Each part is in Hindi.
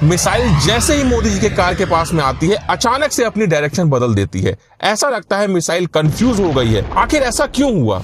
मिसाइल जैसे ही मोदी जी के कार के पास में आती है अचानक से अपनी डायरेक्शन बदल देती है। ऐसा लगता है मिसाइल कंफ्यूज हो गई है। आखिर ऐसा क्यों हुआ?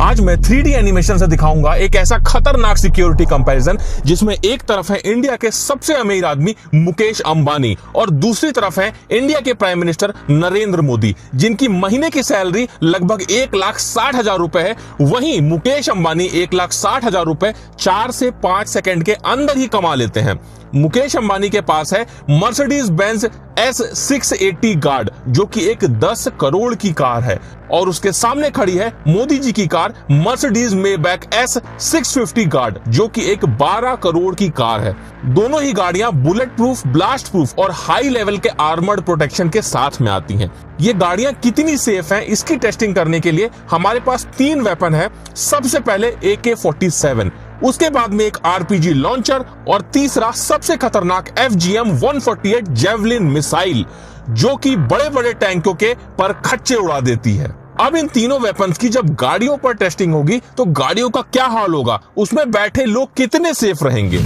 आज मैं 3D एनिमेशन से दिखाऊंगा एक ऐसा खतरनाक सिक्योरिटी कंपैरिजन जिसमें एक तरफ है इंडिया के सबसे अमीर आदमी मुकेश अंबानी और दूसरी तरफ है इंडिया के प्राइम मिनिस्टर नरेंद्र मोदी, जिनकी महीने की सैलरी लगभग 1,60,000 रुपए है। वहीं मुकेश अंबानी 1,60,000 रुपए 4 से 5 सेकंड के अंदर ही कमा लेते हैं। मुकेश अंबानी के पास है मर्सिडीज बेंज S680 गार्ड, जो कि एक 10 करोड़ की कार है, और उसके सामने खड़ी है मोदी जी की car Mercedes Maybach S650 guard, जो कि एक 12 करोड़ की कार है। दोनों ही गाड़ियां बुलेट प्रूफ, ब्लास्ट प्रूफ और हाई लेवल के आर्मर्ड प्रोटेक्शन के साथ में आती हैं। ये गाड़ियां कितनी सेफ हैं, इसकी टेस्टिंग करने के लिए हमारे पास 3 वेपन है। सबसे पहले AK-47, उसके बाद में एक RPG लॉन्चर और तीसरा सबसे खतरनाक FGM-148 जेवलिन मिसाइल, जो कि बड़े बड़े टैंकों के पर खच्चे उड़ा देती है। अब इन तीनों वेपन्स की जब गाड़ियों पर टेस्टिंग होगी तो गाड़ियों का क्या हाल होगा, उसमें बैठे लोग कितने सेफ रहेंगे।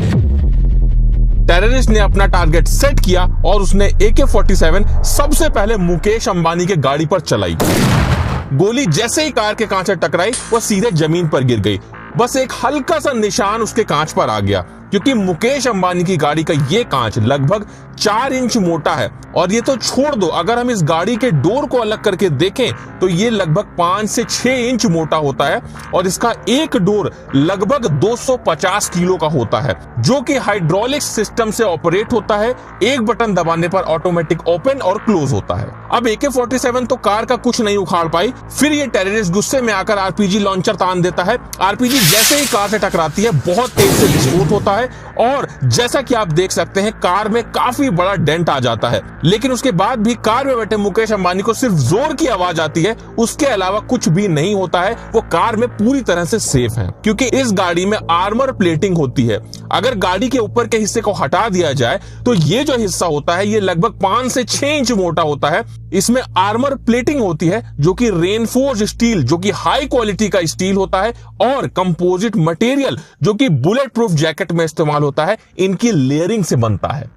टेररिस्ट ने अपना टारगेट सेट किया और उसने AK-47 सबसे पहले मुकेश अंबानी के गाड़ी पर चलाई। गोली जैसे ही कार के कांच से टकराई वो सीधे जमीन पर गिर गई। बस एक हल्का सा निशान उसके कांच पर आ गया, क्योंकि मुकेश अंबानी की गाड़ी का ये कांच लगभग 4 इंच मोटा है। और ये तो छोड़ दो, अगर हम इस गाड़ी के डोर को अलग करके देखें तो ये लगभग 5 से 6 इंच मोटा होता है और इसका एक डोर लगभग 250 किलो का होता है, जो कि हाइड्रोलिक सिस्टम से ऑपरेट होता है। एक बटन दबाने पर ऑटोमेटिक ओपन और क्लोज होता है। अब AK-47 तो कार का कुछ नहीं उखाड़ पाई। फिर ये टेररिस्ट गुस्से में आकर RPG लॉन्चर तान देता है। RPG जैसे ही कार से टकराती है बहुत तेज से विस्फोट होता है और जैसा कि आप देख सकते हैं कार में काफी बड़ा डेंट आ जाता है। लेकिन उसके बाद भी कार में बैठे मुकेश अंबानी को सिर्फ जोर की आवाज आती है, उसके अलावा कुछ भी नहीं होता है। वो कार में पूरी तरह से सेफ है, क्योंकि इस गाड़ी में आर्मर प्लेटिंग होती है। अगर गाड़ी के ऊपर के हिस्से को हटा दिया जाए तो ये जो हिस्सा होता है ये लगभग 5 से 6 इंच मोटा होता है। इसमें आर्मर प्लेटिंग होती है जो कि रेनफोर्स्ड स्टील, जो कि हाई क्वालिटी का स्टील होता है, और कंपोजिट मटेरियल जो कि बुलेट प्रूफ जैकेट में इस्तेमाल होता है, इनकी लेयरिंग से बनता है।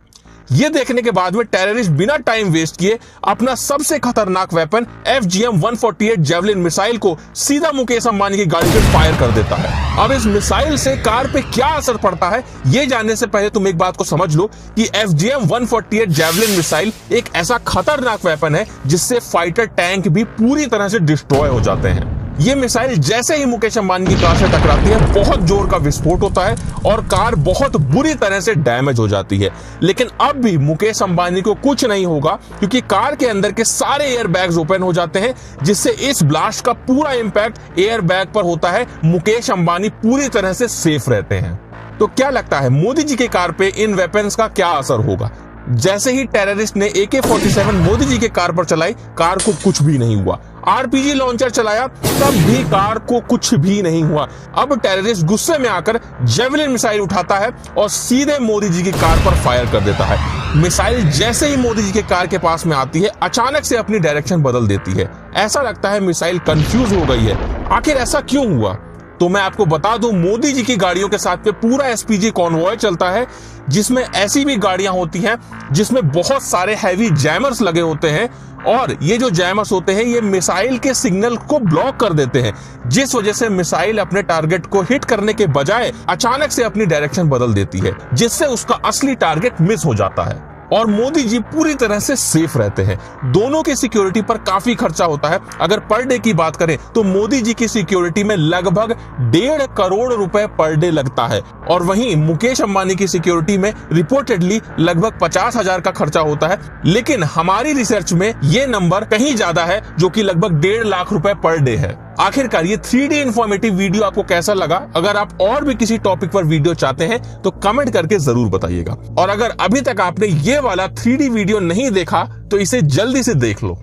ये देखने के बाद में टेररिस्ट बिना टाइम वेस्ट किए अपना सबसे खतरनाक वेपन FGM-148 जेवलिन मिसाइल को सीधा मुकेश अंबानी की गाड़ी पे फायर कर देता है। अब इस मिसाइल से कार पे क्या असर पड़ता है ये जानने से पहले तुम एक बात को समझ लो कि FGM-148 जेवलिन मिसाइल एक ऐसा खतरनाक वेपन है जिससे फाइटर टैंक भी पूरी तरह से डिस्ट्रॉय हो जाते हैं। ये मिसाइल जैसे ही मुकेश अंबानी की कार से टकराती है बहुत जोर का विस्फोट होता है और कार बहुत बुरी तरह से डैमेज हो जाती है। लेकिन अब भी मुकेश अंबानी को कुछ नहीं होगा, क्योंकि कार के अंदर के सारे एयर बैग्स ओपन हो जाते हैं, जिससे इस ब्लास्ट का पूरा इंपैक्ट एयर बैग पर होता है। मुकेश अंबानी पूरी तरह से सेफ रहते हैं। तो क्या लगता है मोदी जी के कार पे इन वेपन्स का क्या असर होगा? जैसे ही टेररिस्ट ने AK-47 मोदी जी के कार पर चलाई, कार को कुछ भी नहीं हुआ। RPG लॉन्चर चलाया, तब भी कार को कुछ भी नहीं हुआ। अब टेररिस्ट गुस्से में आकर जेवलिन मिसाइल उठाता है और सीधे मोदी जी की कार पर फायर कर देता है। मिसाइल जैसे ही मोदी जी के कार के पास में आती है अचानक से अपनी डायरेक्शन बदल देती है। ऐसा लगता है मिसाइल कंफ्यूज हो गई है। आखिर ऐसा क्यों हुआ? तो मैं आपको बता दूं, मोदी जी की गाड़ियों के साथ में पूरा SPG कॉन्वॉय चलता है, जिसमें ऐसी भी गाड़ियां होती हैं जिसमें बहुत सारे हैवी जैमर्स लगे होते हैं, और ये जो जैमर्स होते हैं ये मिसाइल के सिग्नल को ब्लॉक कर देते हैं, जिस वजह से मिसाइल अपने टारगेट को हिट करने के बजाय अचानक से अपनी डायरेक्शन बदल देती है, जिससे उसका असली टारगेट मिस हो जाता है और मोदी जी पूरी तरह से सेफ रहते हैं। दोनों की सिक्योरिटी पर काफी खर्चा होता है। अगर पर डे की बात करें तो मोदी जी की सिक्योरिटी में लगभग 1.5 करोड़ रुपए पर डे लगता है, और वहीं मुकेश अंबानी की सिक्योरिटी में रिपोर्टेडली लगभग 50,000 का खर्चा होता है। लेकिन हमारी रिसर्च में ये नंबर कहीं ज्यादा है, जो कि लगभग 1.5 लाख रुपए पर डे है। आखिरकार ये 3D इंफॉर्मेटिव वीडियो आपको कैसा लगा? अगर आप और भी किसी टॉपिक पर वीडियो चाहते हैं तो कमेंट करके जरूर बताइएगा। और अगर अभी तक आपने ये वाला 3D वीडियो नहीं देखा तो इसे जल्दी से देख लो।